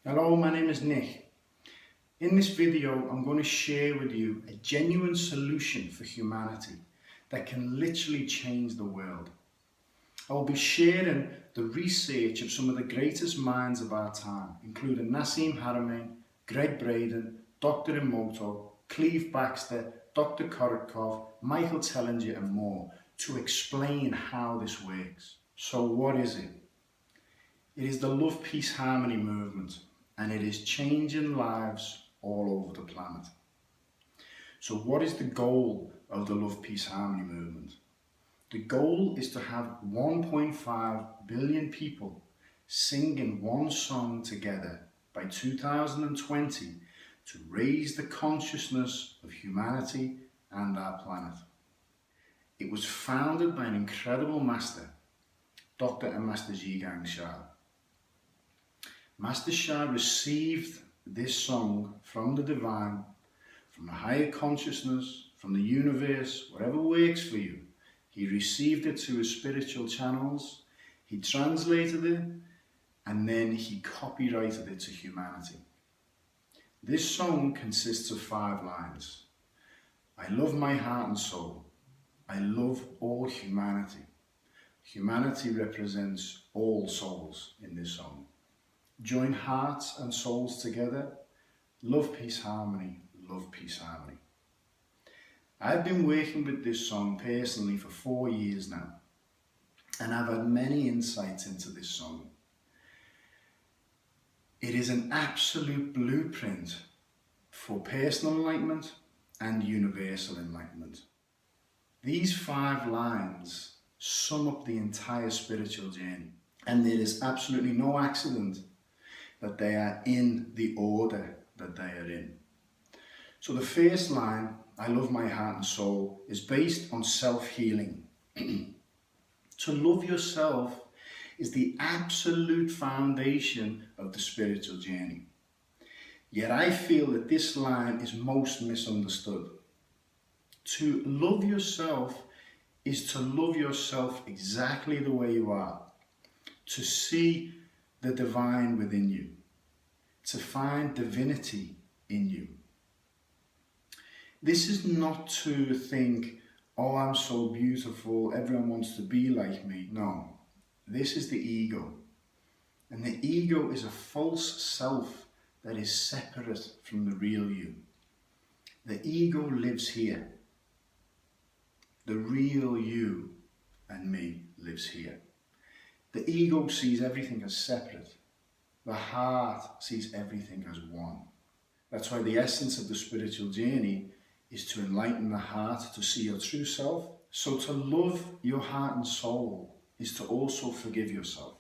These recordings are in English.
Hello, my name is Nick. In this video, I'm going to share with you a genuine solution for humanity that can literally change the world. I will be sharing the research of some of the greatest minds of our time, including Nassim Harramein, Braden, Dr. Emoto, Cleve Baxter, Dr. Korotkov, Michael Tellinger and more, to explain how this works. So what is it? It is the Love, Peace, Harmony movement, and it is changing lives all over the planet. So what is the goal of the Love, Peace, Harmony movement? The goal is to have 1.5 billion people singing one song together by 2020 to raise the consciousness of humanity and our planet. It was founded by an incredible master, Dr. and Master Zhi Gang Sha. Master Sha received this song from the divine, from the higher consciousness, from the universe, whatever works for you. He received it to his spiritual channels, he translated it, and then he copyrighted it to humanity. This song consists of 5 lines. I love my heart and soul. I love all humanity. Humanity represents all souls in this song. Join hearts and souls together. Love, peace, harmony. Love, peace, harmony. I've been working with this song personally for 4 years now, and I've had many insights into this song. It is an absolute blueprint for personal enlightenment and universal enlightenment. These 5 lines sum up the entire spiritual journey, and there is absolutely no accident that they are in the order that they are in. So the first line, I love my heart and soul, is based on self-healing. To love yourself is the absolute foundation of the spiritual journey. Yet I feel that this line is most misunderstood. To love yourself is to love yourself exactly the way you are, to see the divine within you, to find divinity in you. This is not to think, oh, I'm so beautiful, everyone wants to be like me. No, this is the ego. And the ego is a false self that is separate from the real you. The ego lives here. The real you and me lives here. The ego sees everything as separate. The heart sees everything as one. That's why the essence of the spiritual journey is to enlighten the heart to see your true self. So to love your heart and soul is to also forgive yourself.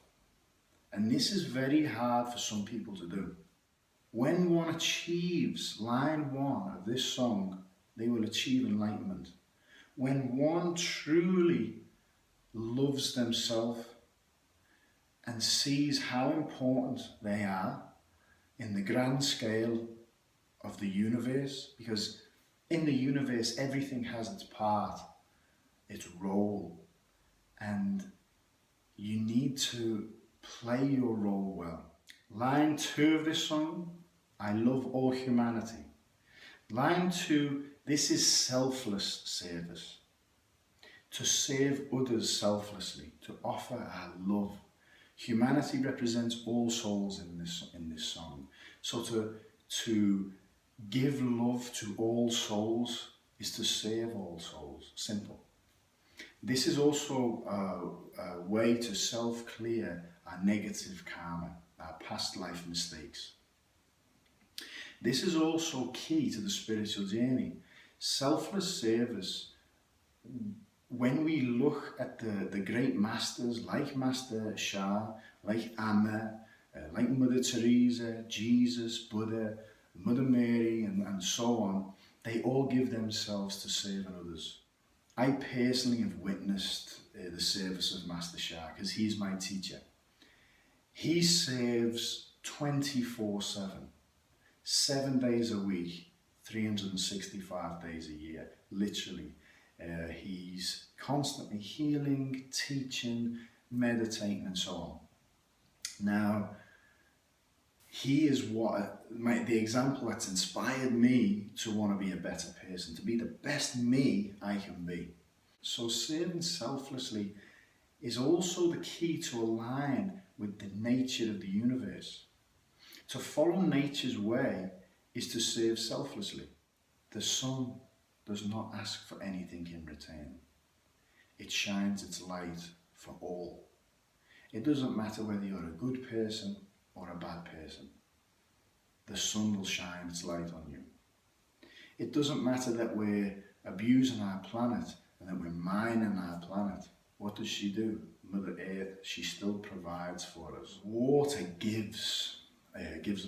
And this is very hard for some people to do. When one achieves line 1 of this song, they will achieve enlightenment. When one truly loves themselves and sees how important they are in the grand scale of the universe, because in the universe everything has its part, its role, and you need to play your role well. Line 2 of this song, I love all humanity. Line 2, this is selfless service. To serve others selflessly, to offer our love. Humanity represents all souls in this song. So to give love to all souls is to serve all souls. Simple. This is also a way to self-clear our negative karma, our past life mistakes. This is also key to the spiritual journey. Selfless service. When we look at the great masters like Master Sha, like Amma, like Mother Teresa, Jesus, Buddha, Mother Mary, and so on, they all give themselves to serving others. I personally have witnessed the service of Master Sha because he's my teacher. He serves 24/7, 7 days a week, 365 days a year, literally. He's constantly healing, teaching, meditating and so on. Now, he is the example that's inspired me to want to be a better person, to be the best me I can be. So serving selflessly is also the key to align with the nature of the universe. To follow nature's way is to serve selflessly. The sun does not ask for anything in return. It shines its light for all. It doesn't matter whether you're a good person or a bad person. The sun will shine its light on you. It doesn't matter that we're abusing our planet and that we're mining our planet. What does she do? Mother Earth, she still provides for us. Water gives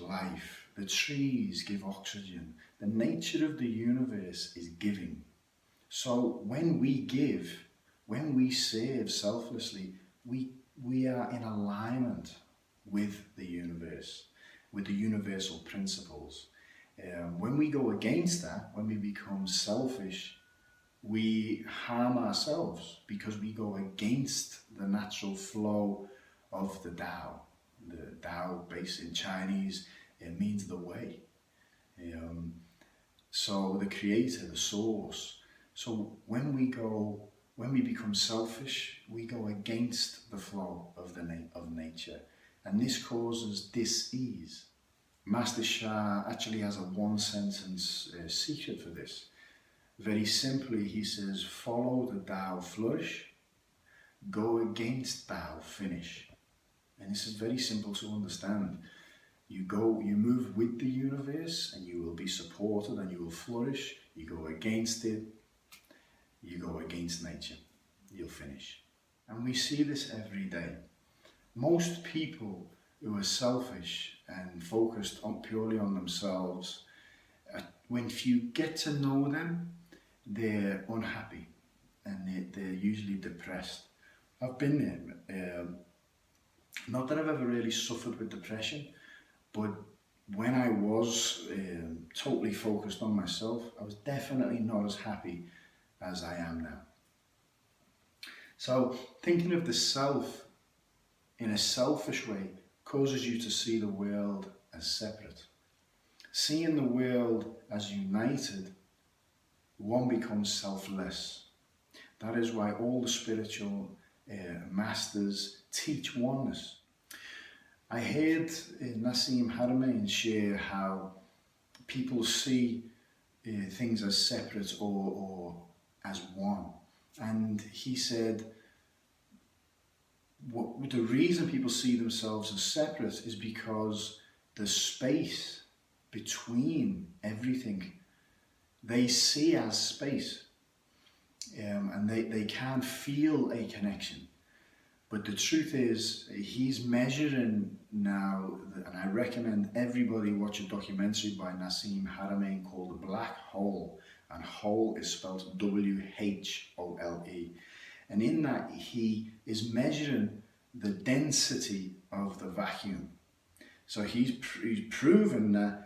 life. The trees give oxygen. The nature of the universe is giving. So when we give, when we serve selflessly, we are in alignment with the universe, with the universal principles. When we go against that, when we become selfish, we harm ourselves because we go against the natural flow of the Tao. The Tao, based in Chinese, it means the way. So the creator, the source. So when we become selfish, we go against the flow of nature, and this causes dis-ease. Master Sha actually has a one-sentence secret for this. Very simply, he says, follow the Tao, flourish, go against Tao, finish. And this is very simple to understand. You move with the universe and you will be supported and you will flourish. You go against it, you go against nature, you'll finish. And we see this every day. Most people who are selfish and focused purely on themselves, when you get to know them, they're unhappy and they're usually depressed. I've been there. Not that I've ever really suffered with depression, but when I was totally focused on myself, I was definitely not as happy as I am now. So thinking of the self in a selfish way causes you to see the world as separate. Seeing the world as united, one becomes selfless. That is why all the spiritual masters teach oneness. I heard Nassim Harramein share how people see things as separate or as one. And he said, the reason people see themselves as separate is because the space between everything they see as space, and they can't feel a connection. But the truth is, he's measuring now, and I recommend everybody watch a documentary by Nassim Harramein called The Black Hole, and hole is spelled W-H-O-L-E. And in that, he is measuring the density of the vacuum. So he's proven that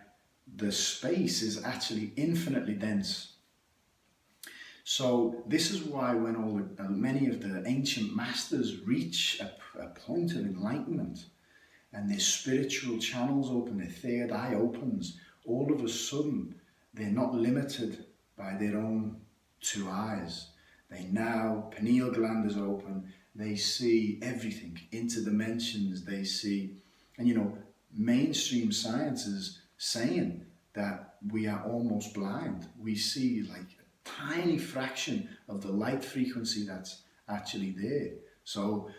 the space is actually infinitely dense. So this is why when many of the ancient masters reach a point of enlightenment and their spiritual channels open, their third eye opens, all of a sudden they're not limited by their own two eyes. Pineal gland is open, they see everything, interdimensions, they see, and mainstream science is saying that we are almost blind. We see like a tiny fraction of the light frequency that's actually there. So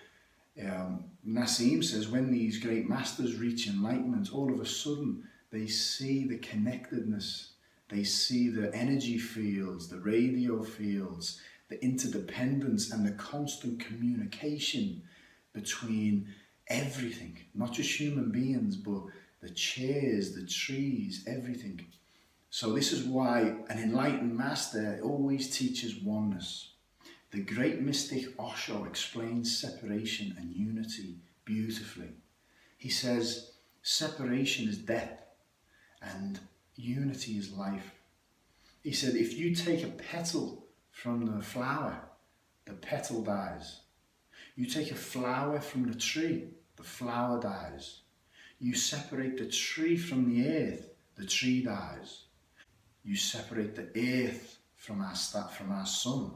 Nassim says when these great masters reach enlightenment, all of a sudden they see the connectedness, they see the energy fields, the radio fields, the interdependence and the constant communication between everything, not just human beings, but the chairs, the trees, everything. So this is why an enlightened master always teaches oneness. The great mystic Osho explains separation and unity beautifully. He says, separation is death and unity is life. He said, if you take a petal from the flower, the petal dies. You take a flower from the tree, the flower dies. You separate the tree from the earth, the tree dies. You separate the earth from our sun,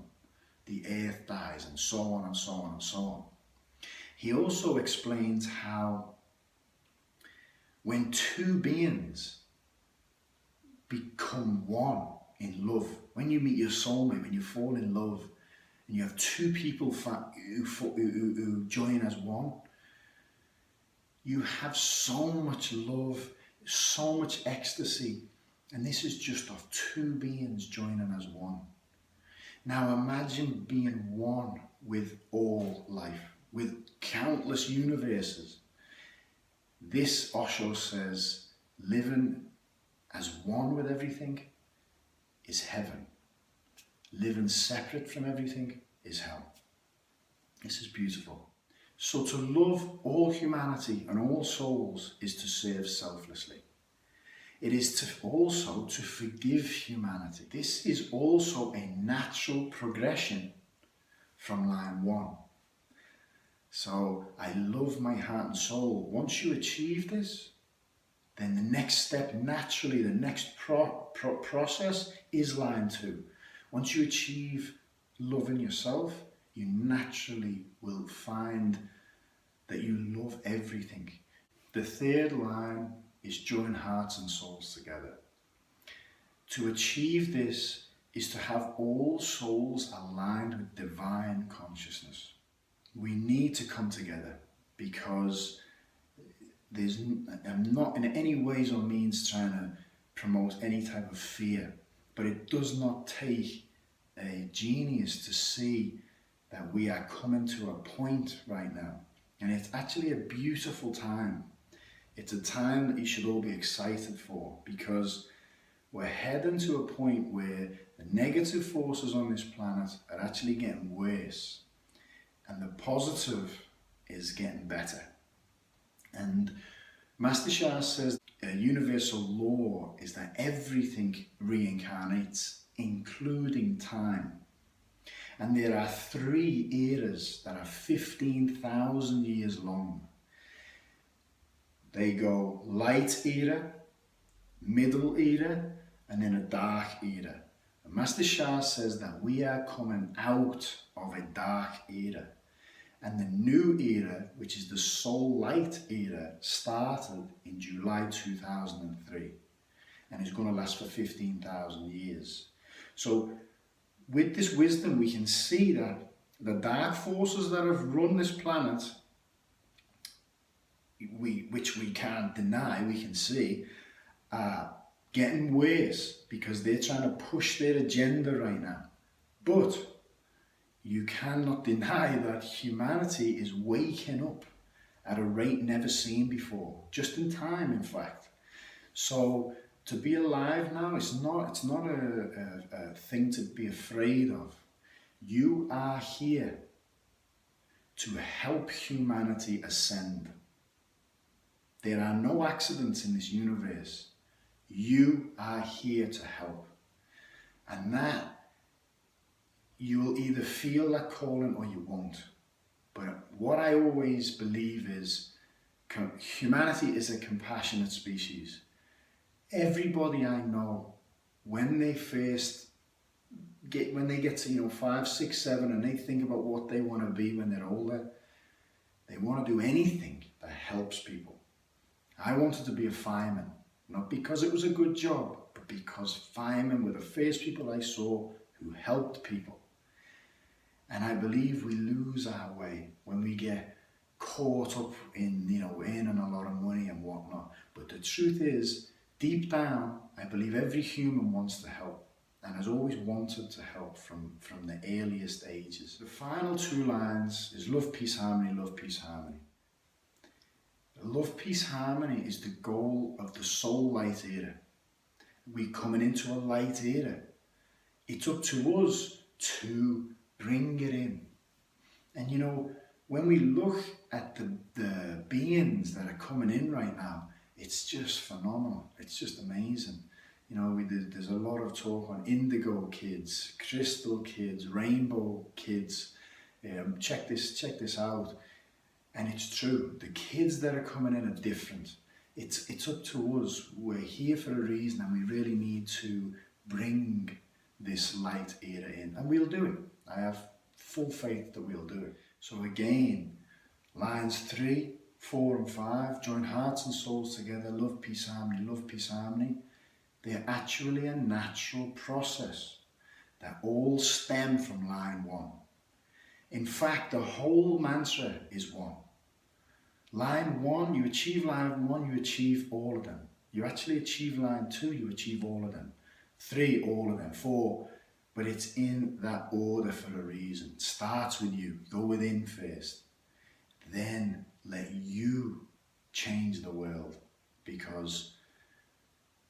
the earth dies, and so on and so on and so on. He also explains how when two beings become one in love, when you meet your soulmate, when you fall in love, and you have two people who join as one, you have so much love, so much ecstasy, and this is just of two beings joining as one. Now imagine being one with all life, with countless universes. This Osho says, living as one with everything is heaven. Living separate from everything is hell. This is beautiful. So to love all humanity and all souls is to serve selflessly. It is also to forgive humanity. This is also a natural progression from line 1. So I love my heart and soul. Once you achieve this, then the next step, naturally, the next process is line 2. Once you achieve loving yourself, you naturally will find that you love everything. The third line is join hearts and souls together. To achieve this is to have all souls aligned with divine consciousness. We need to come together because I'm not in any ways or means trying to promote any type of fear, but it does not take a genius to see that we are coming to a point right now, and it's actually a beautiful time. It's a time that you should all be excited for, because we're heading to a point where the negative forces on this planet are actually getting worse and the positive is getting better. And Master Shah says a universal law is that everything reincarnates, including time. And there are 3 eras that are 15,000 years long. They go light era, middle era, and then a dark era. And Master Shah says that we are coming out of a dark era. And the new era, which is the soul light era, started in July 2003 and is going to last for 15,000 years. So with this wisdom, we can see that the dark forces that have run this planet, which we can't deny, we can see, are getting worse because they're trying to push their agenda right now. But you cannot deny that humanity is waking up at a rate never seen before, just in time, in fact. So to be alive now, it's not a thing to be afraid of. You are here to help humanity ascend. There are no accidents in this universe. You are here to help. And that, you will either feel that calling or you won't. But what I always believe is humanity is a compassionate species. Everybody I know, when they get to 5, 6, 7, and they think about what they want to be when they're older, they want to do anything that helps people. I wanted to be a fireman, not because it was a good job, but because firemen were the first people I saw who helped people. And I believe we lose our way when we get caught up in, earning a lot of money and whatnot. But the truth is, deep down, I believe every human wants to help and has always wanted to help from the earliest ages. The final 2 lines is love, peace, harmony, love, peace, harmony. Love, peace, harmony is the goal of the soul light era. We're coming into a light era. It's up to us to bring it in. And when we look at the beings that are coming in right now, it's just phenomenal. It's just amazing. There's a lot of talk on indigo kids, crystal kids, rainbow kids. Check this out. And it's true. The kids that are coming in are different. it's up to us. We're here for a reason, and we really need to bring this light era in, and we'll do it. I have full faith that we'll do it. So again, lines 3, 4 and 5, join hearts and souls together, love, peace, harmony, love, peace, harmony. They're actually a natural process that all stem from line 1. In fact, the whole mantra is 1. Line 1, you achieve line 1, you achieve all of them. You actually achieve line 2, you achieve all of them. 3, all of them. 4, but it's in that order for a reason. It starts with you. Go within first. Then let you change the world, because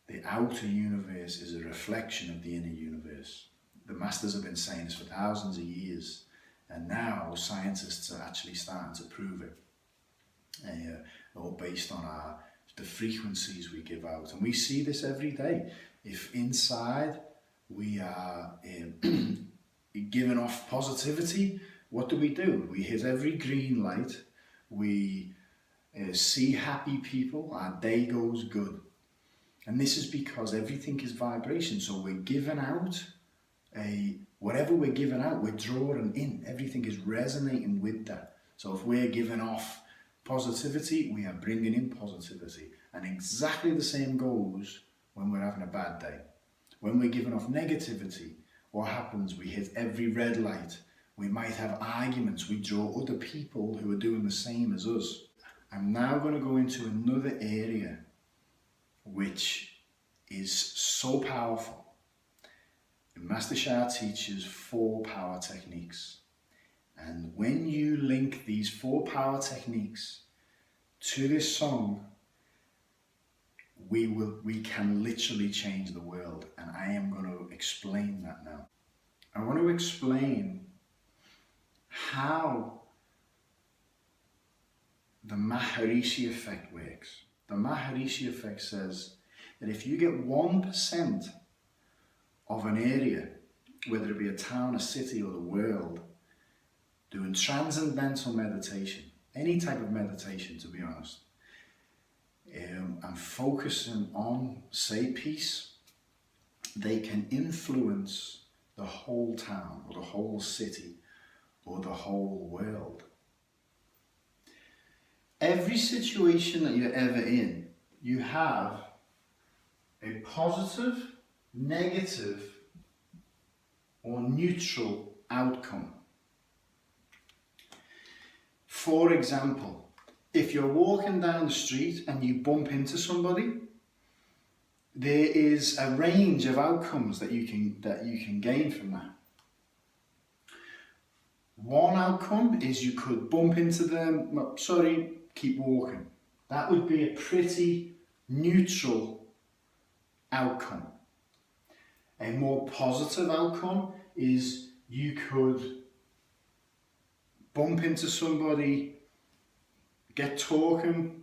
the outer universe is a reflection of the inner universe. The masters have been saying this for thousands of years, and now scientists are actually starting to prove it, all based on the frequencies we give out. And we see this every day. If inside we are giving off positivity, what do? We hit every green light, we see happy people, our day goes good. And this is because everything is vibration. So we're giving out whatever we're giving out, we're drawing in. Everything is resonating with that. So if we're giving off positivity, we are bringing in positivity. And exactly the same goes when we're having a bad day. When we're giving off negativity, what happens? We hit every red light. We might have arguments. We draw other people who are doing the same as us. I'm now going to go into another area which is so powerful. Master Sha teaches 4 power techniques. And when you link these 4 power techniques to this song, we can literally change the world. And I am going to explain that now. I want to explain how the Maharishi effect works. The Maharishi effect says that if you get 1% of an area, whether it be a town, a city or the world, doing transcendental meditation, any type of meditation to be honest, and focusing on, say, peace, they can influence the whole town or the whole city or the whole world. Every situation that you're ever in, you have a positive, negative, or neutral outcome. For example, if you're walking down the street and you bump into somebody, there is a range of outcomes that you can gain from that. One outcome is you could bump into them, sorry, keep walking. That would be a pretty neutral outcome. A more positive outcome is you could bump into somebody, get talking,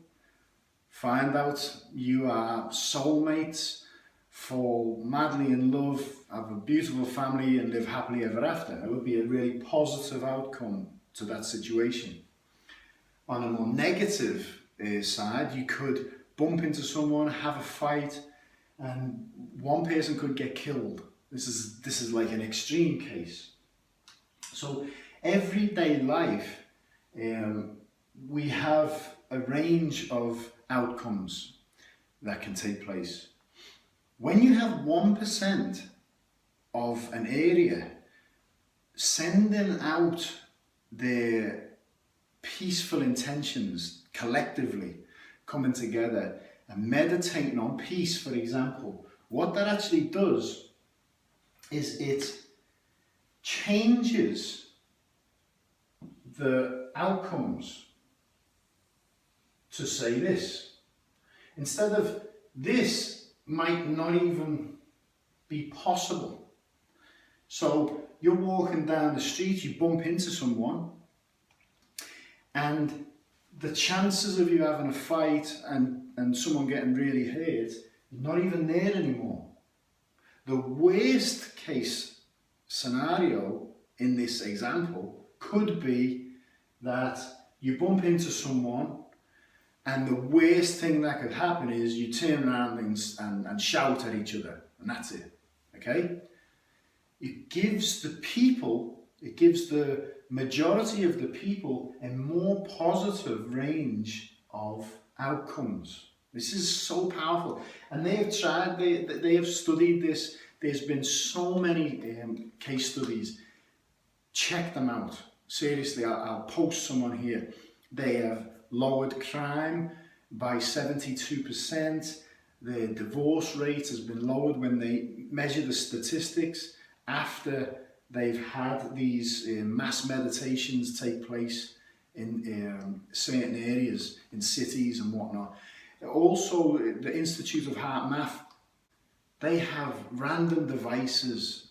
find out you are soulmates, fall madly in love, have a beautiful family and live happily ever after. It would be a really positive outcome to that situation. On a more negative side, you could bump into someone, have a fight, and one person could get killed. This is like an extreme case. So everyday life, we have a range of outcomes that can take place. When you have 1% of an area sending out their peaceful intentions collectively, coming together and meditating on peace, for example, what that actually does is it changes the outcomes to say this. Instead of this might not even be possible. So you're walking down the street, you bump into someone, and the chances of you having a fight and someone getting really hurt is not even there anymore. The worst case scenario in this example could be that you bump into someone And the worst thing that could happen is you turn around and shout at each other, and that's it. Okay? It gives the majority of the people a more positive range of outcomes. This is so powerful. And they have tried, they have studied this. There's been so many case studies. Check them out. Seriously, I'll post some on here. They have lowered crime by 72%. The divorce rate has been lowered when they measure the statistics after they've had these mass meditations take place in certain areas, in cities and whatnot. Also, the Institute of Heart Math, they have random devices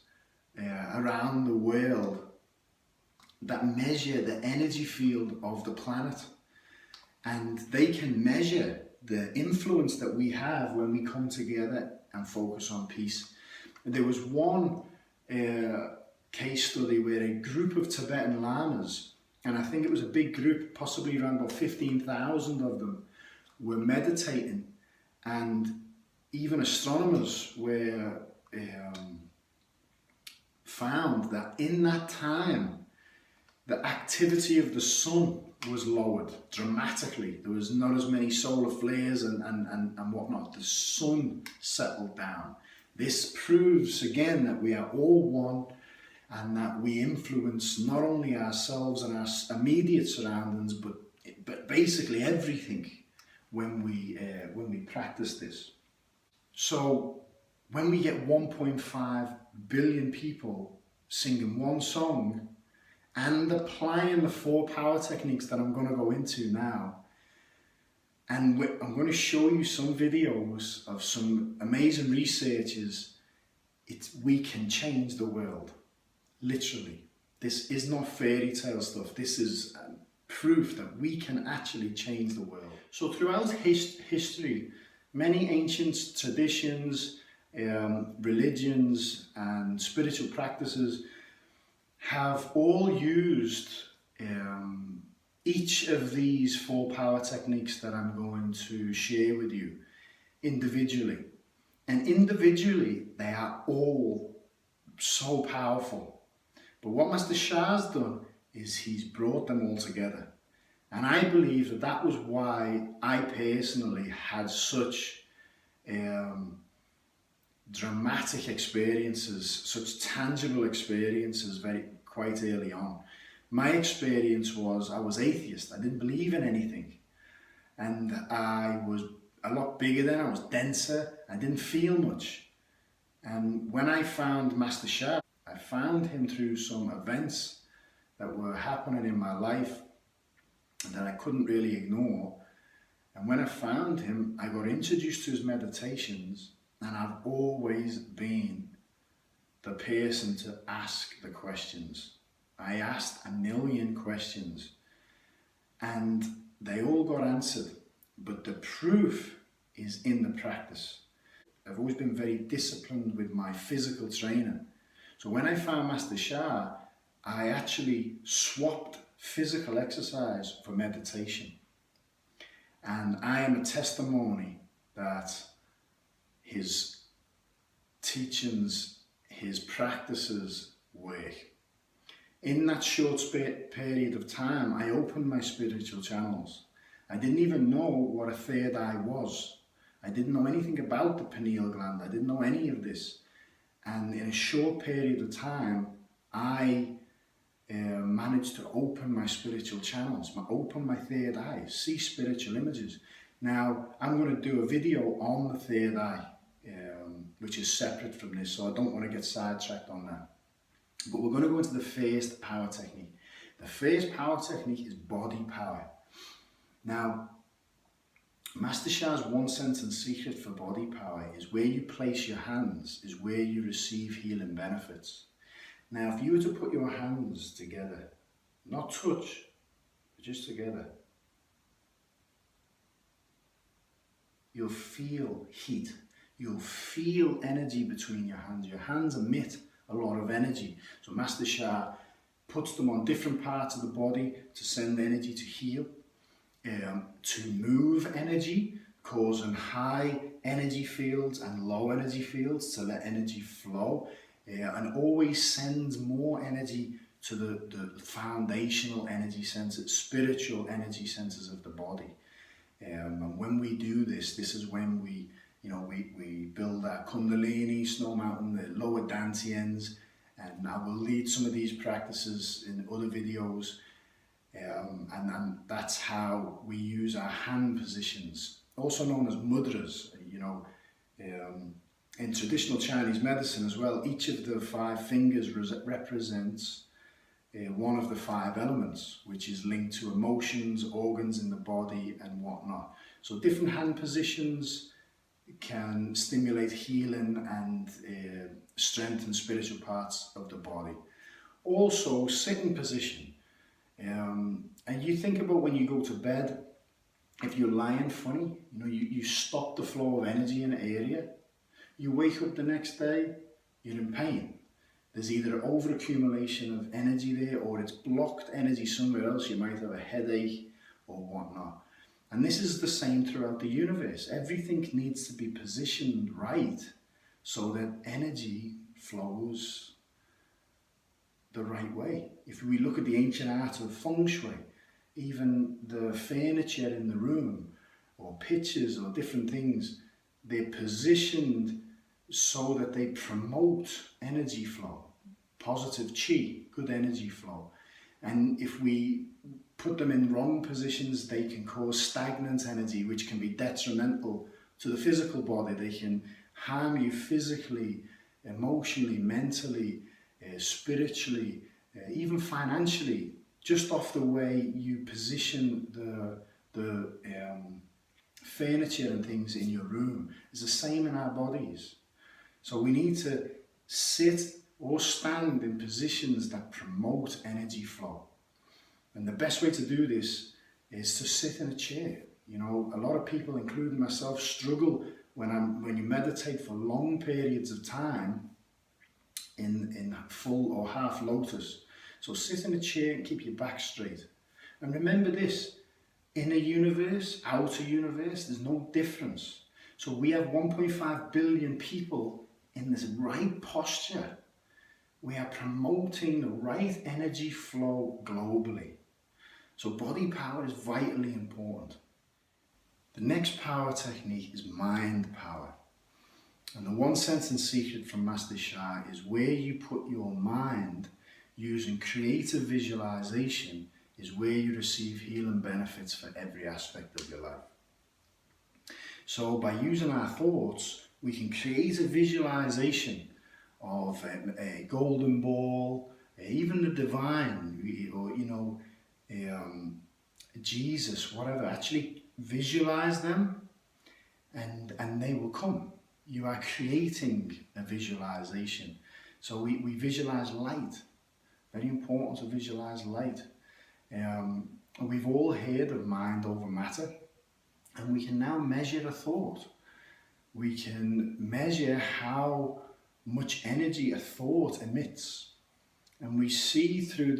around the world that measure the energy field of the planet, and they can measure the influence that we have when we come together and focus on peace. There was one case study where a group of Tibetan lamas, and I think it was a big group, possibly around about 15,000 of them, were meditating, and even astronomers were found that in that time the activity of the sun was lowered dramatically. There was not as many solar flares and whatnot. The sun settled down. This proves again that we are all one, and that we influence not only ourselves and our immediate surroundings, but basically everything when we practice this. So when we get 1.5 billion people singing one song and applying the 4 power techniques that I'm going to go into now, and I'm going to show you some videos of some amazing researchers, we can change the world. Literally. This is not fairy tale stuff. This is proof that we can actually change the world. So throughout history, many ancient traditions, religions and spiritual practices have all used each of these 4 power techniques that I'm going to share with you individually. And individually, they are all so powerful. But what Master Sha's done is he's brought them all together. And I believe that that was why I personally had such dramatic experiences, such tangible experiences quite early on. My experience was I was atheist. I didn't believe in anything. And I was a lot bigger then, I was denser, I didn't feel much. And when I found Master Sha, I found him through some events that were happening in my life that I couldn't really ignore. And when I found him, I got introduced to his meditations, and I've always been the person to ask the questions. I asked 1,000,000 questions, and they all got answered. But the proof is in the practice. I've always been very disciplined with my physical training. So when I found Master Sha, I actually swapped physical exercise for meditation. And I am a testimony that his teachings, his practices work. In that short period of time, I opened my spiritual channels. I didn't even know what a third eye was. I didn't know anything about the pineal gland. I didn't know any of this. And in a short period of time, I managed to open my spiritual channels, open my third eye, see spiritual images. Now, I'm going to do a video on the third eye, which is separate from this, so I don't want to get sidetracked on that. But we're going to go into the first power technique. The first power technique is body power. Now, Master Sha's 1-sentence secret for body power is where you place your hands is where you receive healing benefits. Now, if you were to put your hands together, not touch, but just together, you'll feel heat. You'll feel energy between your hands. Your hands emit a lot of energy. So Master Sha puts them on different parts of the body to send energy to heal. to move energy, causing high energy fields and low energy fields to let energy flow, and always sends more energy to the foundational energy centers, spiritual energy centers of the body. And when we do this, this is when we build our Kundalini, Snow Mountain, the lower dantians, and I will lead some of these practices in other videos. And that's how we use our hand positions, also known as mudras. In traditional Chinese medicine as well, each of the 5 fingers represents one of the 5 elements, which is linked to emotions, organs in the body, and whatnot. So different hand positions can stimulate healing and strengthen spiritual parts of the body. Also, sitting position. And you think about when you go to bed, if you're lying funny, you stop the flow of energy in an area. You wake up the next day, you're in pain. There's either overaccumulation of energy there, or it's blocked energy somewhere else. You might have a headache or whatnot. And this is the same throughout the universe. Everything needs to be positioned right so that energy flows the right way. If we look at the ancient art of feng shui, even the furniture in the room, or pictures, or different things, they're positioned so that they promote energy flow, positive chi, good energy flow. And if we put them in wrong positions, they can cause stagnant energy, which can be detrimental to the physical body. They can harm you physically, emotionally, mentally, spiritually, even financially, just off the way you position the furniture and things in your room. It's the same in our bodies. So we need to sit or stand in positions that promote energy flow. And the best way to do this is to sit in a chair. A lot of people, including myself, struggle when you meditate for long periods of time in full or half lotus. So sit in a chair and keep your back straight. And remember this, inner universe, outer universe, there's no difference. So we have 1.5 billion people in this right posture. We are promoting the right energy flow globally. So body power is vitally important. The next power technique is mind power. And the 1 sentence secret from Master Sha is where you put your mind using creative visualization is where you receive healing benefits for every aspect of your life. So by using our thoughts, we can create a visualization of a golden ball, even the divine, or Jesus, whatever. Actually visualize them, and they will come. You are creating a visualization. So we visualize light. Very important to visualize light. We've all heard of mind over matter, and we can now measure a thought. We can measure how much energy a thought emits. And we see through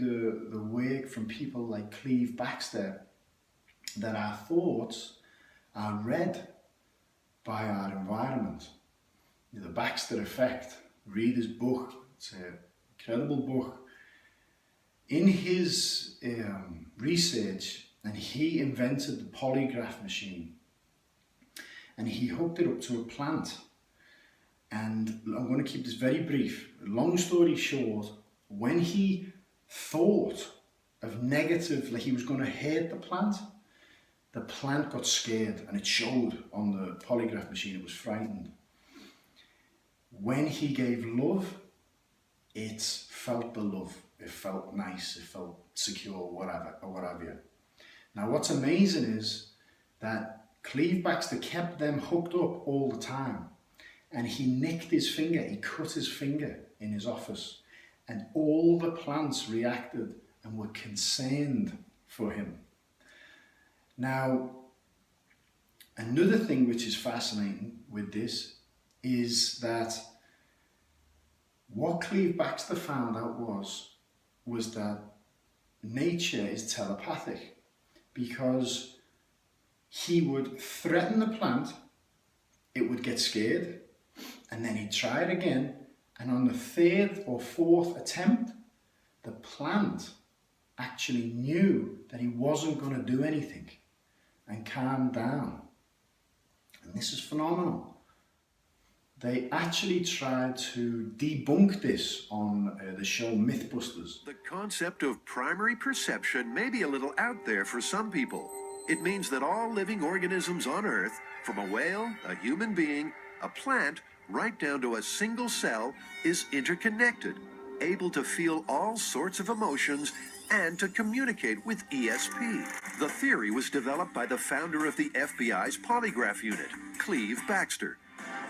the work from people like Cleve Baxter that our thoughts are read by our environment. The Baxter Effect. Read his book. It's an incredible book. In his research, and he invented the polygraph machine, and he hooked it up to a plant. And I'm going to keep this very brief. Long story short, when he thought of negative, like he was going to hurt the plant got scared, and it showed on the polygraph machine. It was frightened. When he gave love, it felt the love. It felt nice, it felt secure, whatever, or what have you. Now what's amazing is that Cleve Baxter kept them hooked up all the time. And he nicked his finger, he cut his finger in his office. And all the plants reacted and were concerned for him. Now, another thing which is fascinating with this is that what Cleve Baxter found out was that nature is telepathic, because he would threaten the plant, it would get scared, and then he'd try it again, and on the third or fourth attempt, the plant actually knew that he wasn't going to do anything and calmed down. And this is phenomenal. They actually tried to debunk this on the show Mythbusters. The concept of primary perception may be a little out there for some people. It means that all living organisms on Earth, from a whale, a human being, a plant, right down to a single cell, is interconnected, able to feel all sorts of emotions and to communicate with ESP. The theory was developed by the founder of the FBI's polygraph unit, Cleve Baxter.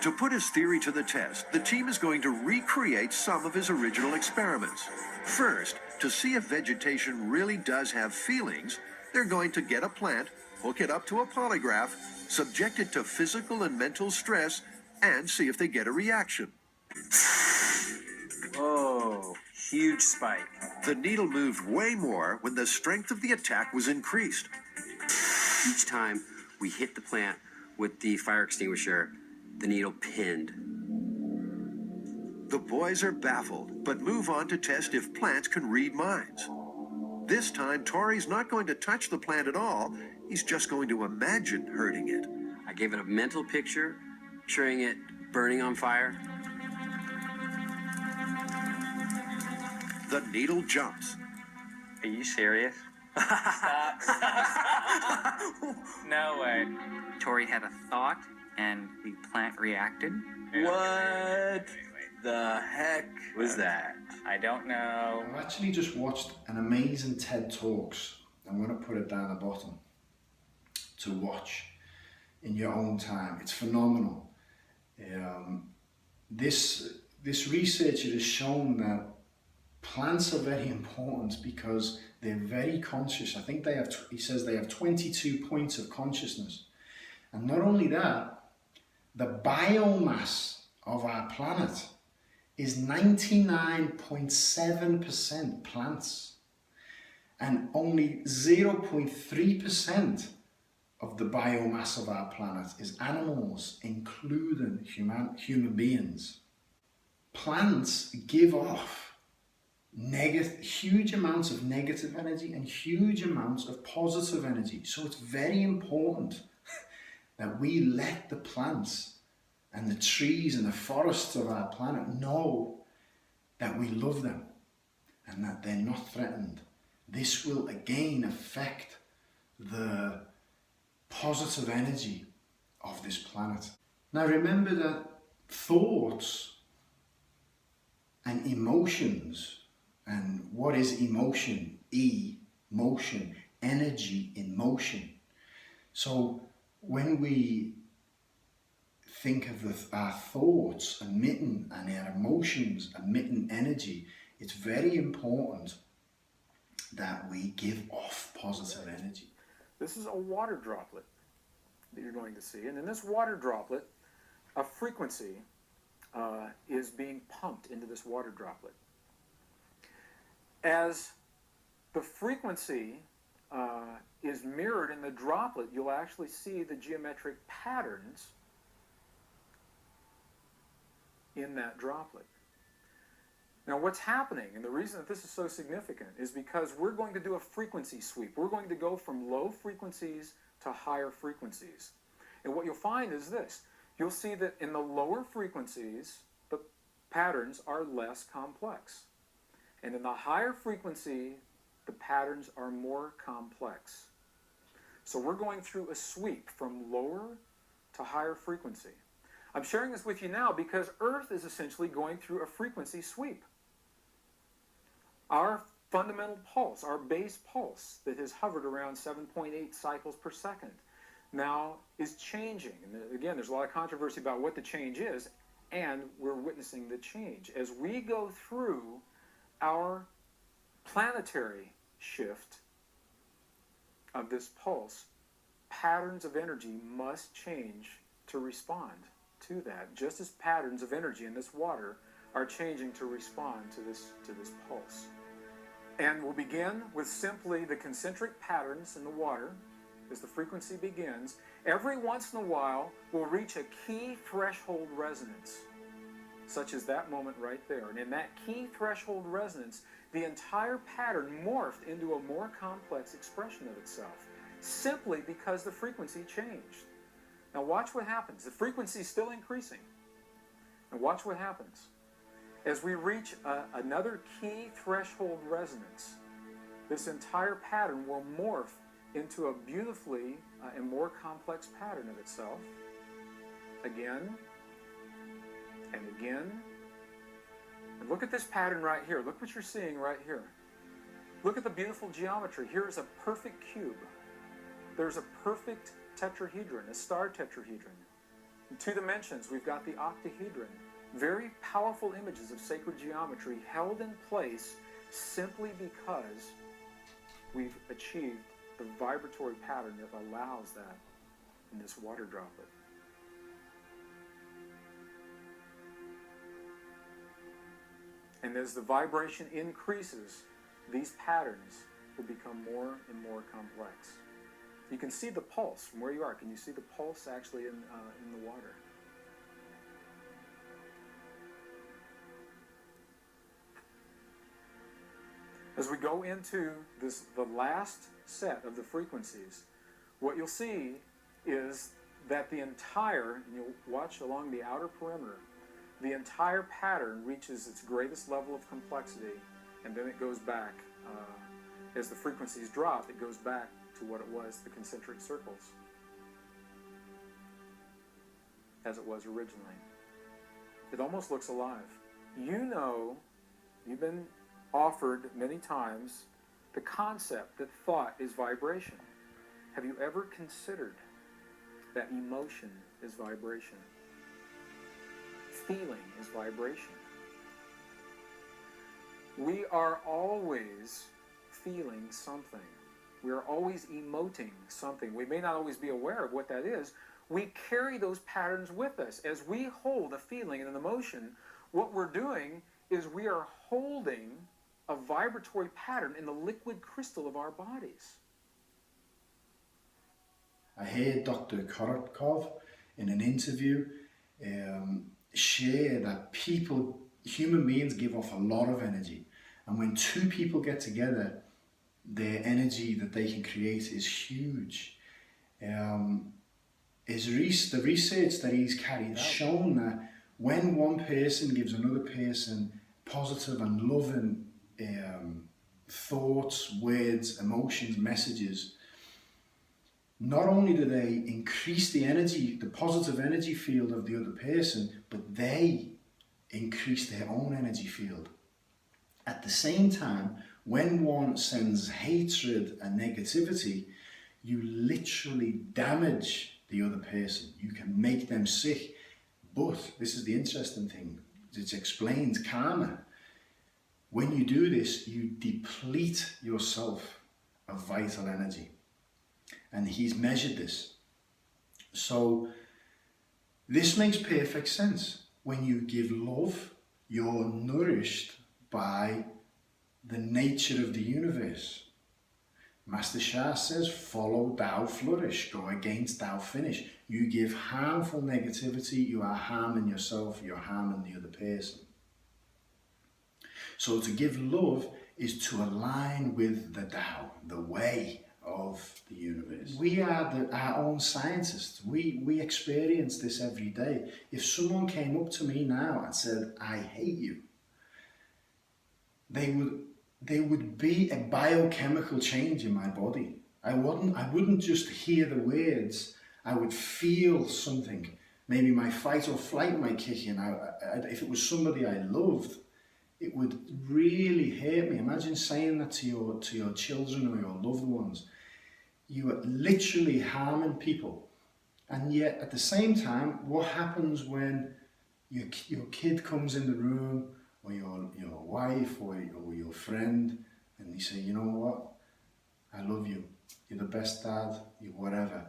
To put his theory to the test, the team is going to recreate some of his original experiments. First, to see if vegetation really does have feelings, they're going to get a plant, hook it up to a polygraph, subject it to physical and mental stress, and see if they get a reaction. Oh, huge spike. The needle moved way more when the strength of the attack was increased. Each time we hit the plant with the fire extinguisher, the needle pinned. The boys are baffled, but move on to test if plants can read minds. This time, Tori's not going to touch the plant at all. He's just going to imagine hurting it. I gave it a mental picture, showing it burning on fire. The needle jumps. Are you serious? Stop. No way. Tori had a thought and the plant reacted. What the heck was that? I don't know. I've actually just watched an amazing TED Talks. I'm going to put it down the bottom to watch in your own time. It's phenomenal. This researcher has shown that plants are very important because they're very conscious. I think they have, he says they have 22 points of consciousness. And not only that, the biomass of our planet is 99.7% plants, and only 0.3% of the biomass of our planet is animals, including human beings. Plants give off huge amounts of negative energy and huge amounts of positive energy. So it's very important that we let the plants and the trees and the forests of our planet know that we love them and that they're not threatened. This will again affect the positive energy of this planet. Now remember that thoughts and emotions, and what is emotion? Motion, energy in motion. So when we think of our thoughts emitting and our emotions emitting energy, it's very important that we give off positive energy. This is a water droplet that you're going to see, and in this water droplet, a frequency is being pumped into this water droplet. As the frequency is mirrored in the droplet, you'll actually see the geometric patterns in that droplet. Now what's happening, and the reason that this is so significant, is because we're going to do a frequency sweep. We're going to go from low frequencies to higher frequencies. And what you'll find is this. You'll see that in the lower frequencies, the patterns are less complex. And in the higher frequency, the patterns are more complex. So we're going through a sweep from lower to higher frequency. I'm sharing this with you now because Earth is essentially going through a frequency sweep. Our fundamental pulse, our base pulse that has hovered around 7.8 cycles per second, now is changing. And again, there's a lot of controversy about what the change is, and we're witnessing the change. As we go through our planetary shift of this pulse, patterns of energy must change to respond to that, just as patterns of energy in this water are changing to respond to this pulse. And we'll begin with simply the concentric patterns in the water, as the frequency begins, every once in a while we'll reach a key threshold resonance, such as that moment right there. And in that key threshold resonance, the entire pattern morphed into a more complex expression of itself, simply because the frequency changed. Now watch what happens. The frequency is still increasing. And watch what happens. As we reach another key threshold resonance, this entire pattern will morph into a beautifully and more complex pattern of itself. Again and again. And look at this pattern right here. Look what you're seeing right here. Look at the beautiful geometry. Here is a perfect cube. There's a perfect tetrahedron, a star tetrahedron. In 2 dimensions, we've got the octahedron. Very powerful images of sacred geometry held in place simply because we've achieved the vibratory pattern that allows that in this water droplet. And as the vibration increases, these patterns will become more and more complex. You can see the pulse from where you are. Can you see the pulse actually in the water? As we go into the last set of the frequencies, what you'll see is that the entire, and you'll watch along the outer perimeter, the entire pattern reaches its greatest level of complexity, and then it goes back, as the frequencies drop, it goes back to what it was, the concentric circles, as it was originally. It almost looks alive. You know, you've been offered many times the concept that thought is vibration. Have you ever considered that emotion is vibration? Feeling is vibration. We are always feeling something. We are always emoting something. We may not always be aware of what that is. We carry those patterns with us. As we hold a feeling and an emotion, what we're doing is we are holding a vibratory pattern in the liquid crystal of our bodies. I heard Dr. Korotkov in an interview share that human beings give off a lot of energy. And when 2 people get together, their energy that they can create is huge. The research that he's carried out shown that when one person gives another person positive and loving thoughts, words, emotions, messages, not only do they increase the energy, the positive energy field of the other person, but they increase their own energy field. At the same time, when one sends hatred and negativity, you literally damage the other person. You can make them sick. But this is the interesting thing. It explains karma. When you do this, you deplete yourself of vital energy. And he's measured this. So this makes perfect sense. When you give love, you're nourished by the nature of the universe. Master Sha says, follow Tao flourish, go against Tao finish. You give harmful negativity, you are harming yourself, you're harming the other person. So to give love is to align with the Tao, the way of the universe. We are our own scientists. We experience this every day. If someone came up to me now and said, I hate you, there would be a biochemical change in my body. I wouldn't just hear the words, I would feel something. Maybe my fight or flight might kick in. If it was somebody I loved, it would really hurt me. Imagine saying that to your children or your loved ones. You are literally harming people. And yet at the same time, what happens when your kid comes in the room, or your wife or your friend, and they say, you know what, I love you, you're the best dad, you're whatever.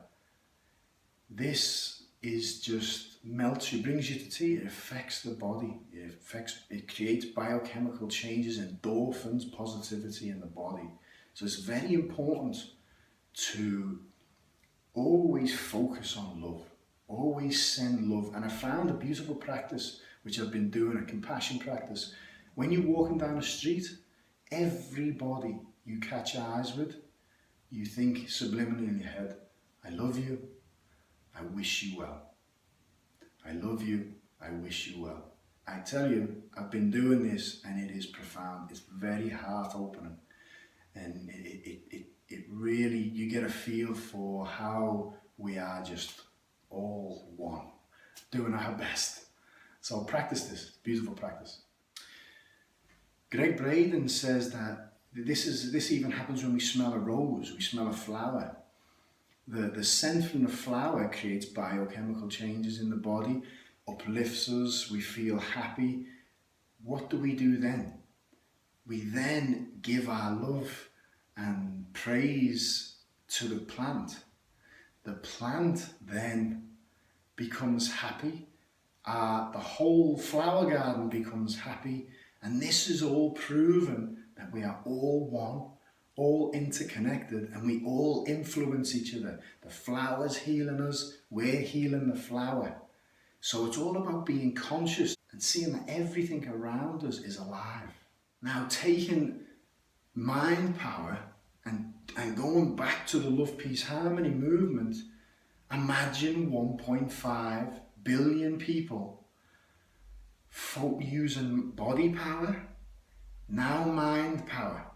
This is just melts you, brings you to tears. It affects the body. It creates biochemical changes, endorphins, positivity in the body. So it's very important to always focus on love. Always send love. And I found a beautiful practice, which I've been doing, a compassion practice. When you're walking down the street, everybody you catch eyes with, you think subliminally in your head, I love you, I wish you well. I love you, I wish you well. I tell you, I've been doing this and it is profound. It's very heart opening. And it really, you get a feel for how we are just all one, doing our best. So practice this, beautiful practice. Greg Braden says that this even happens when we smell a rose, we smell a flower. The scent from the flower creates biochemical changes in the body, uplifts us, we feel happy. What do we do then? We then give our love and praise to the plant. The plant then becomes happy. The whole flower garden becomes happy. And this is all proven that we are all one, all interconnected, and we all influence each other. The flower's healing us, we're healing the flower. So it's all about being conscious and seeing that everything around us is alive. Now, taking mind power and going back to the Love, Peace, Harmony movement, imagine 1.5 billion people using body power, now mind power,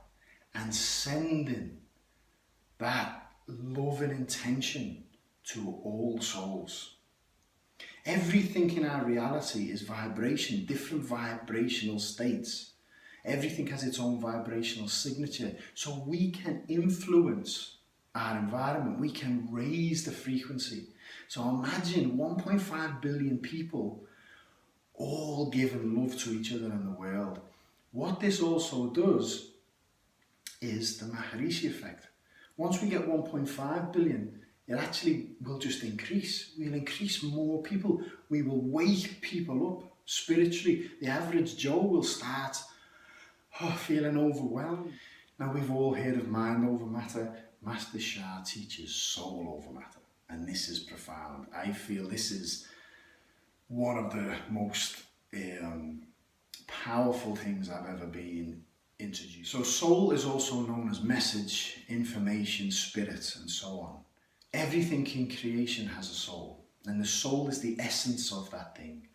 and sending that love and intention to all souls. Everything in our reality is vibration, different vibrational states. Everything has its own vibrational signature. So we can influence our environment. We can raise the frequency. So imagine 1.5 billion people all giving love to each other in the world. What this also does is the Maharishi effect. Once we get 1.5 billion, it actually will just increase. We'll increase more people. We will wake people up spiritually. The average Joe will start feeling overwhelmed. Now, we've all heard of mind over matter. Master Sha teaches soul over matter. And this is profound. I feel this is one of the most powerful things I've ever been introduced. So soul is also known as message, information, spirit, and so on. Everything in creation has a soul, and the soul is the essence of that thing.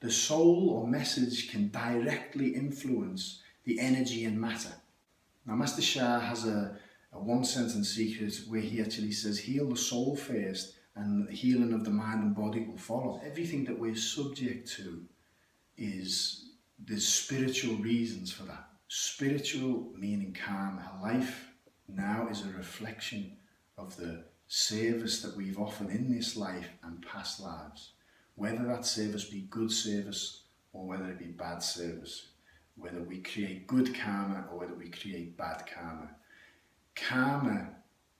The soul or message can directly influence the energy and matter. Now, Master Sha has a one-sentence secret where he actually says, heal the soul first, and the healing of the mind and body will follow. Everything that we're subject to there's spiritual reasons for that. Spiritual meaning karma. Life now is a reflection of the service that we've offered in this life and past lives. Whether that service be good service or whether it be bad service. Whether we create good karma or whether we create bad karma. Karma,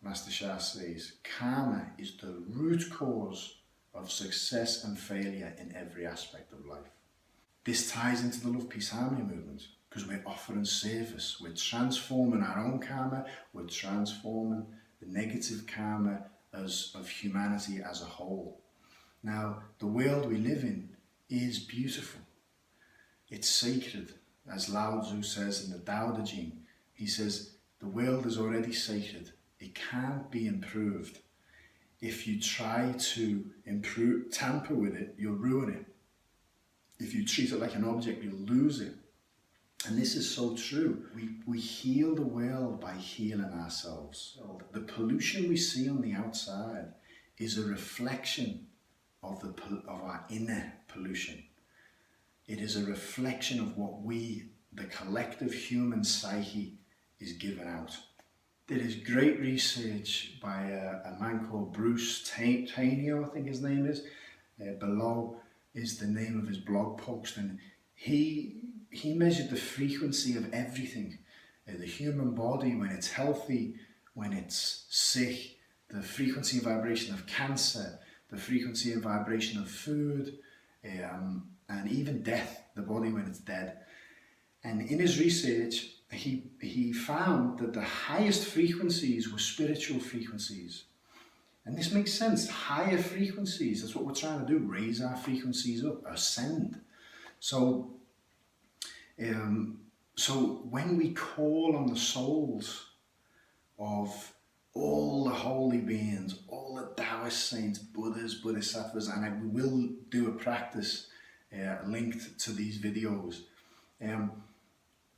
Master Sha says, karma is the root cause of success and failure in every aspect of life. This ties into the Love, Peace, Harmony movement because we're offering service. We're transforming our own karma. We're transforming the negative karma of humanity as a whole. Now, the world we live in is beautiful. It's sacred. As Lao Tzu says in the Tao Te Ching, he says, the world is already sacred. It can't be improved. If you try to tamper with it, you'll ruin it. If you treat it like an object, you'll lose it. And this is so true. We heal the world by healing ourselves. So the pollution we see on the outside is a reflection of our inner pollution. It is a reflection of what the collective human psyche, is given out. There is great research by a man called Bruce Tainio, I think his name is. Below is the name of his blog post, and he measured the frequency of everything. The human body, when it's healthy, when it's sick, the frequency and vibration of cancer, the frequency and vibration of food, and even death, the body when it's dead. And in his research, he found that the highest frequencies were spiritual frequencies. And this makes sense. Higher frequencies, that's what we're trying to do, raise our frequencies up, ascend. So, so when we call on the souls of all the holy beings, all the Taoist saints, Buddhas, Bodhisattvas, and we will do a practice linked to these videos,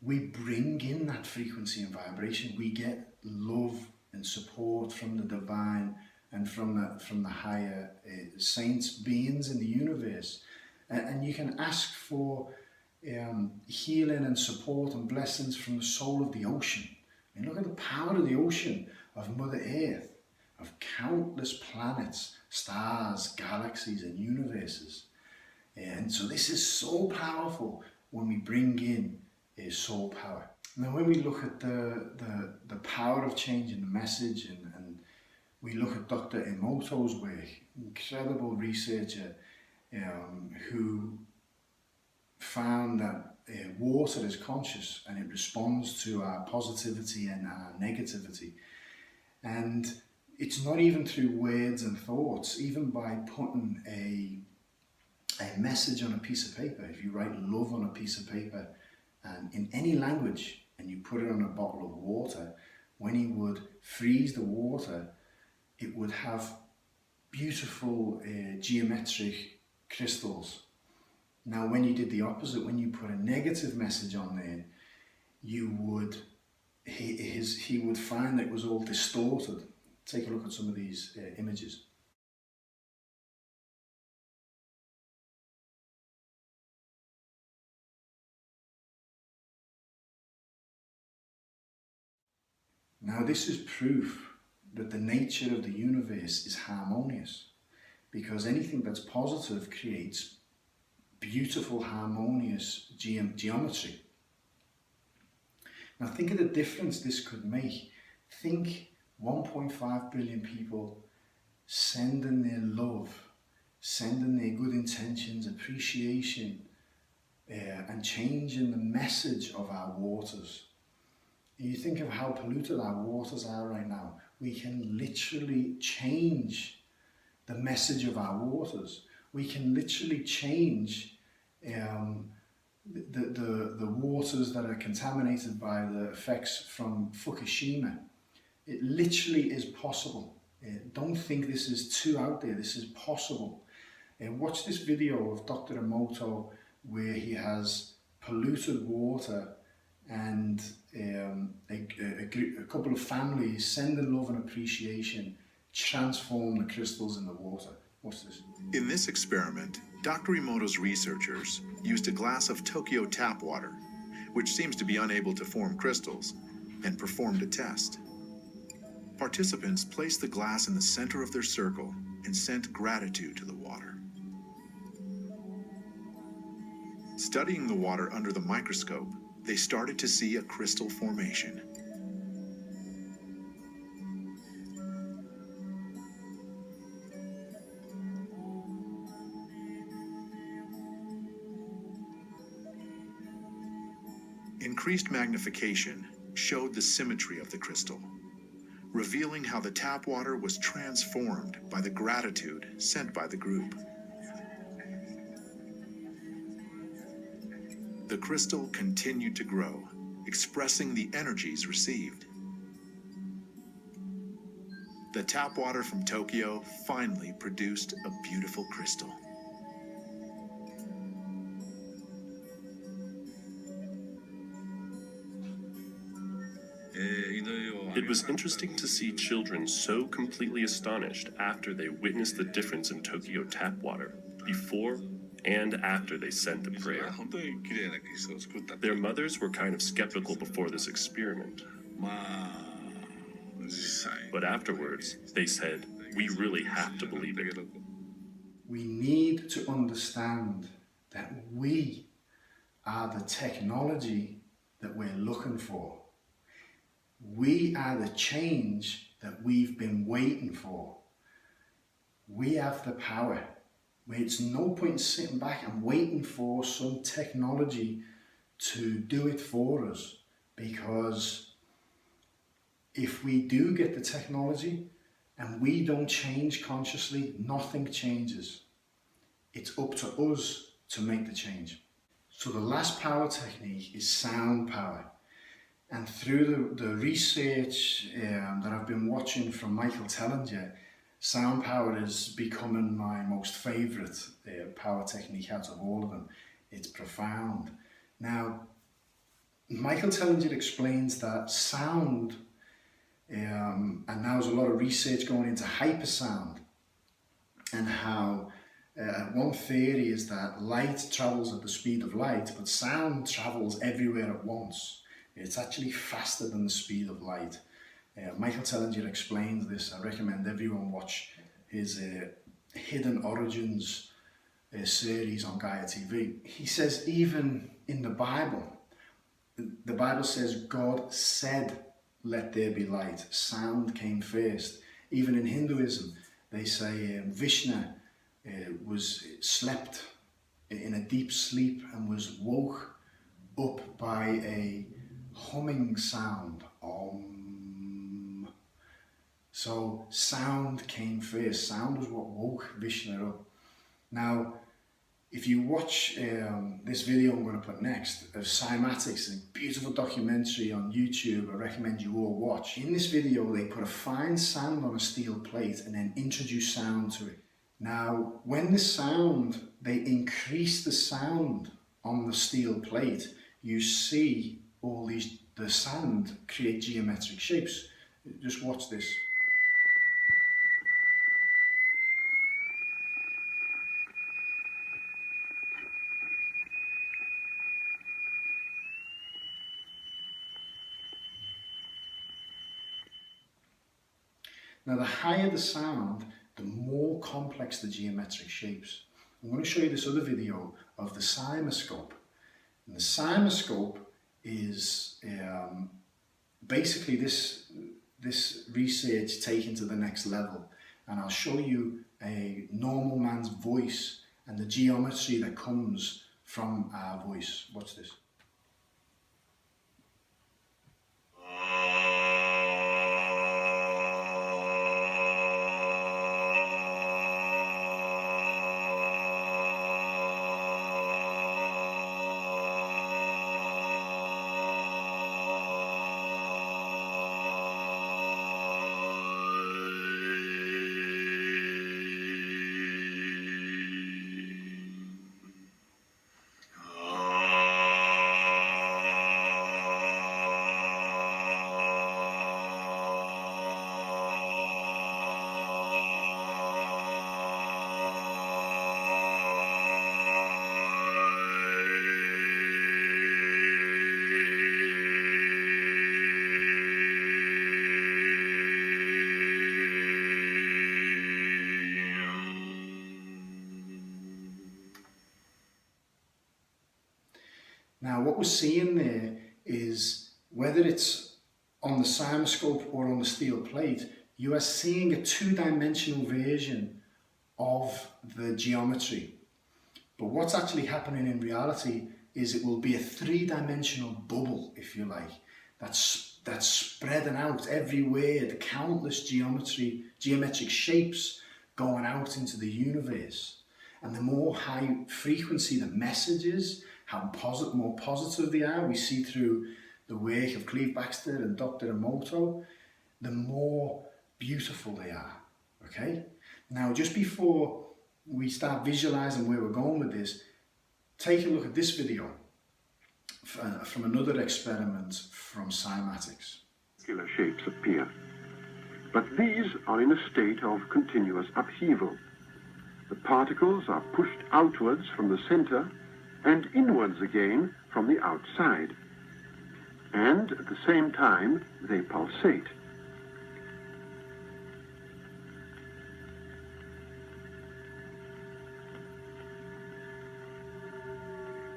we bring in that frequency and vibration. We get love and support from the divine and from the higher saints, beings in the universe. And you can ask for healing and support and blessings from the soul of the ocean. And look at the power of the ocean, of Mother Earth, of countless planets, stars, galaxies and universes. And so this is so powerful when we bring in soul power. Now when we look at the power of changing the message, and we look at Dr. Emoto's work, incredible researcher who found that water is conscious and it responds to our positivity and our negativity. And it's not even through words and thoughts, even by putting a message on a piece of paper. If you write love on a piece of paper and in any language and you put it on a bottle of water, when he would freeze the water, it would have beautiful geometric crystals. Now when you did the opposite, when you put a negative message on there, you would he would find that it was all distorted. Take a look at some of these images. Now this is proof that the nature of the universe is harmonious, because anything that's positive creates beautiful, harmonious geometry. Now think of the difference this could make. Think 1.5 billion people sending their love, sending their good intentions, appreciation, and changing the message of our waters. You think of how polluted our waters are right now. We can literally change the message of our waters. We can literally change the waters that are contaminated by the effects from Fukushima. It literally is possible. Don't think this is too out there. This is possible. Watch this video of Dr. Emoto where he has polluted water and a couple of families sending love and appreciation transform the crystals in the water. Watch this. In this experiment, Dr. Emoto's researchers used a glass of Tokyo tap water, which seems to be unable to form crystals, and performed a test. Participants placed the glass in the center of their circle and sent gratitude to the water. Studying the water under the microscope, they started to see a crystal formation. Increased magnification showed the symmetry of the crystal, revealing how the tap water was transformed by the gratitude sent by the group. The crystal continued to grow, expressing the energies received. The tap water from Tokyo finally produced a beautiful crystal. It was interesting to see children so completely astonished after they witnessed the difference in Tokyo tap water, before and after they said the prayer. Their mothers were kind of skeptical before this experiment. But afterwards, they said, "We really have to believe it." We need to understand that we are the technology that we're looking for. We are the change that we've been waiting for. We have the power. It's no point in sitting back and waiting for some technology to do it for us, because if we do get the technology and we don't change consciously, nothing changes. It's up to us to make the change. So the last power technique is sound power. And through the research that I've been watching from Michael Tellinger, sound power is becoming my most favourite power technique out of all of them. It's profound. Now, Michael Tellinger explains that sound, and now there's a lot of research going into hypersound, and how one theory is that light travels at the speed of light, but sound travels everywhere at once. It's actually faster than the speed of light. Michael Tellinger explains this. I recommend everyone watch his Hidden Origins series on Gaia TV. He says even in the Bible says God said, "Let there be light." Sound came first. Even in Hinduism, they say Vishnu slept in a deep sleep and was woke up by a humming sound. Om. So sound came first. Sound was what woke Vishnu up. Now, if you watch this video I'm going to put next of cymatics, a beautiful documentary on YouTube I recommend you all watch. In this video they put a fine sand on a steel plate and then introduce sound to it. Now when they increase the sound on the steel plate, you see the sand create geometric shapes. Just watch this. Now the higher the sound, the more complex the geometric shapes. I'm going to show you this other video of the cymoscope. And the cymoscope is basically this research taken to the next level. And I'll show you a normal man's voice and the geometry that comes from our voice. Watch this. Now what we're seeing there is, whether it's on the cymoscope or on the steel plate, you are seeing a two-dimensional version of the geometry. But what's actually happening in reality is it will be a three-dimensional bubble, if you like, that's spreading out everywhere, the countless geometric shapes going out into the universe. And the more high frequency the messages, how more positive they are, we see through the work of Cleve Baxter and Dr. Emoto, the more beautiful they are, okay? Now, just before we start visualizing where we're going with this, take a look at this video from another experiment from cymatics. Circular shapes appear, but these are in a state of continuous upheaval. The particles are pushed outwards from the center and inwards again from the outside, and at the same time they pulsate.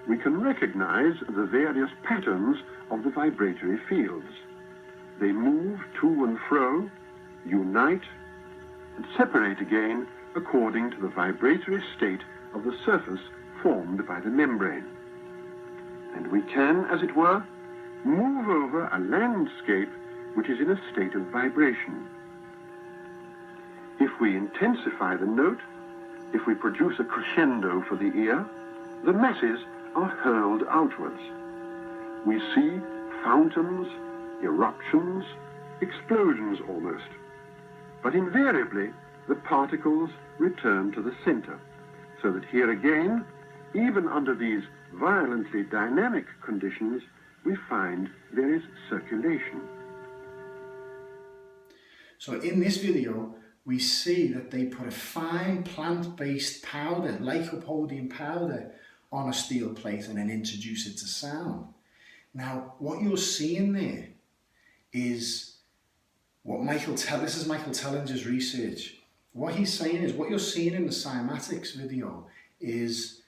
We can recognize the various patterns of the vibratory fields. They move to and fro, unite, and separate again according to the vibratory state of the surface formed by the membrane. And we can, as it were, move over a landscape which is in a state of vibration. If we intensify the note, if we produce a crescendo for the ear, the masses are hurled outwards. We see fountains, eruptions, explosions almost. But invariably, the particles return to the center, so that here again, even under these violently dynamic conditions, we find there is circulation. So in this video, we see that they put a fine plant-based powder, lycopodium powder, on a steel plate and then introduce it to sound. Now, what you're seeing there is what this is Michael Tellinger's research. What he's saying is, what you're seeing in the cymatics video is,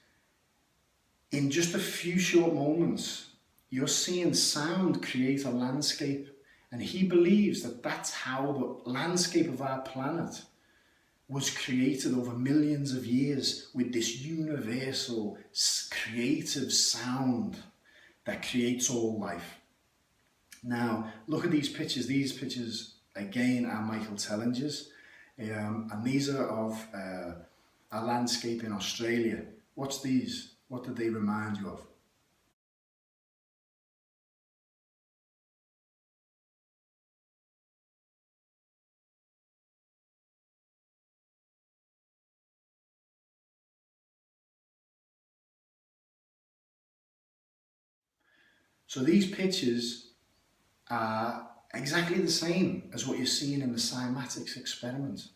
in just a few short moments, you're seeing sound create a landscape. And he believes that that's how the landscape of our planet was created over millions of years, with this universal creative sound that creates all life. Now, look at these pictures. These pictures, again, are Michael Tellinger's. And these are of a landscape in Australia. What's these? What did they remind you of? So these pictures are exactly the same as what you're seeing in the cymatics experiment.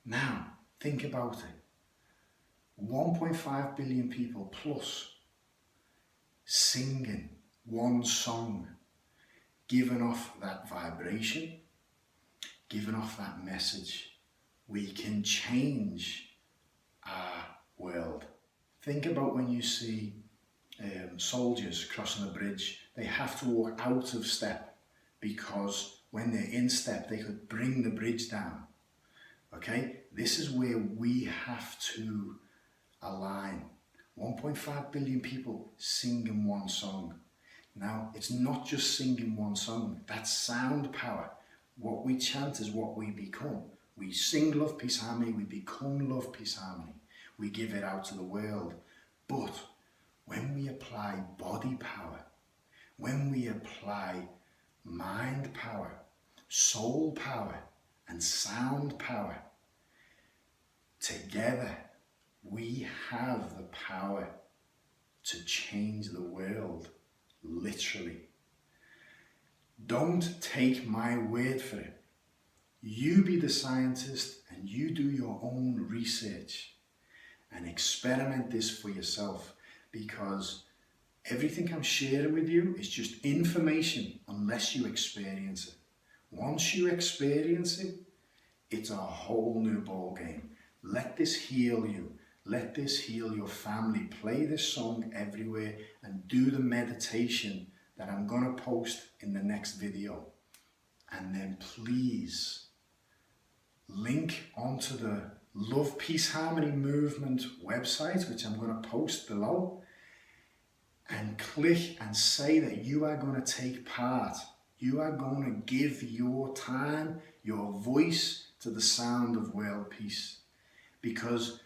Now, think about it. 1.5 billion people plus singing one song, giving off that vibration, giving off that message. We can change our world. Think about when you see soldiers crossing a bridge. They have to walk out of step, because when they're in step, they could bring the bridge down. Okay, this is where we have to align. 1.5 billion people singing one song. Now, it's not just singing one song, that's sound power. What we chant is what we become. We sing love, peace, harmony, we become love, peace, harmony. We give it out to the world. But when we apply body power, when we apply mind power, soul power, and sound power, together we have the power to change the world, literally. Don't take my word for it. You be the scientist and you do your own research and experiment this for yourself, because everything I'm sharing with you is just information unless you experience it. Once you experience it, it's a whole new ball game. Let this heal you. Let this heal your family. Play this song everywhere and do the meditation that I'm going to post in the next video. And then please link onto the Love, Peace, Harmony Movement website, which I'm going to post below, and click and say that you are going to take part. You are going to give your time, your voice to the sound of world peace. Because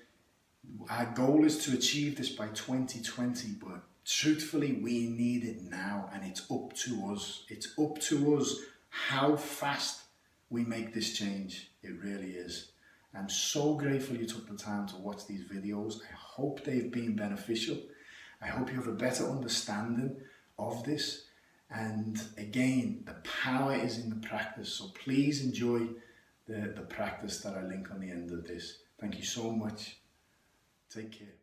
our goal is to achieve this by 2020, but truthfully, we need it now, and it's up to us. It's up to us how fast we make this change. It really is. I'm so grateful you took the time to watch these videos. I hope they've been beneficial. I hope you have a better understanding of this. And again, the power is in the practice. So please enjoy the practice that I link on the end of this. Thank you so much. Take care.